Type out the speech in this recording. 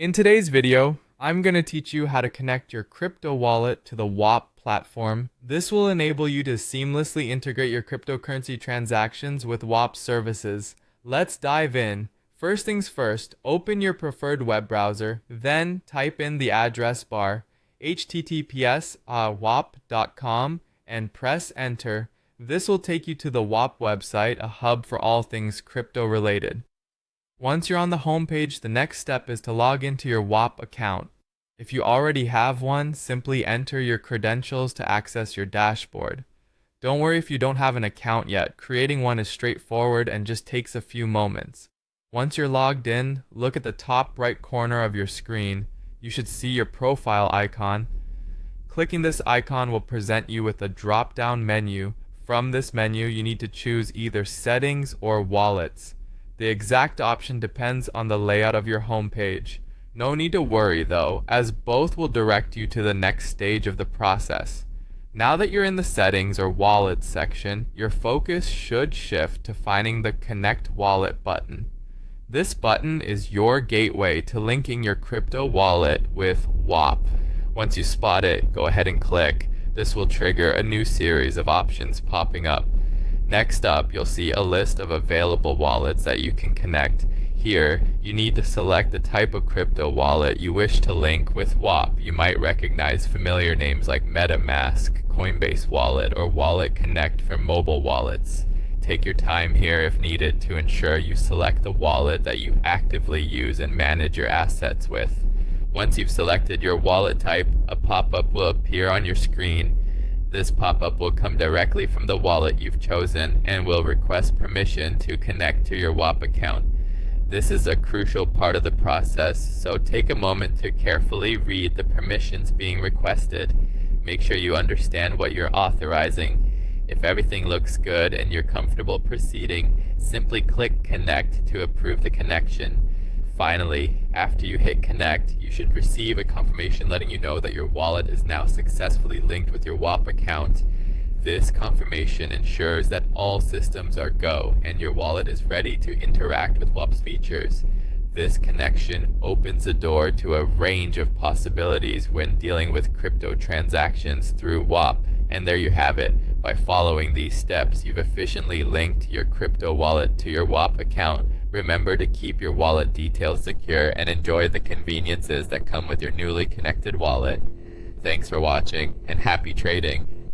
In today's video, I'm going to teach you how to connect your crypto wallet to the Whop platform. This will enable you to seamlessly integrate your cryptocurrency transactions with Whop services. Let's dive in. First things first, open your preferred web browser, then type in the address bar https://whop.com and press enter. This will take you to the Whop website, a hub for all things crypto related. Once you're on the homepage, the next step is to log into your Whop account. If you already have one, simply enter your credentials to access your dashboard. Don't worry if you don't have an account yet. Creating one is straightforward and just takes a few moments. Once you're logged in, look at the top right corner of your screen. You should see your profile icon. Clicking this icon will present you with a drop-down menu. From this menu, you need to choose either Settings or Wallets. The exact option depends on the layout of your homepage. No need to worry though, as both will direct you to the next stage of the process. Now that you're in the Settings or Wallets section, your focus should shift to finding the Connect Wallet button. This button is your gateway to linking your crypto wallet with Whop. Once you spot it, go ahead and click. This will trigger a new series of options popping up. Next up, you'll see a list of available wallets that you can connect. Here, you need to select the type of crypto wallet you wish to link with Whop. You might recognize familiar names like MetaMask, Coinbase Wallet, or Wallet Connect for mobile wallets. Take your time here if needed to ensure you select the wallet that you actively use and manage your assets with. Once you've selected your wallet type, a pop-up will appear on your screen. This pop-up will come directly from the wallet you've chosen and will request permission to connect to your Whop account. This is a crucial part of the process, so take a moment to carefully read the permissions being requested. Make sure you understand what you're authorizing. If everything looks good and you're comfortable proceeding, simply click Connect to approve the connection. Finally, after you hit connect, you should receive a confirmation letting you know that your wallet is now successfully linked with your Whop account. This confirmation ensures that all systems are go and your wallet is ready to interact with Whop's features. This connection opens the door to a range of possibilities when dealing with crypto transactions through Whop. And there you have it. By following these steps, you've efficiently linked your crypto wallet to your Whop account. Remember to keep your wallet details secure and enjoy the conveniences that come with your newly connected wallet. Thanks for watching and happy trading.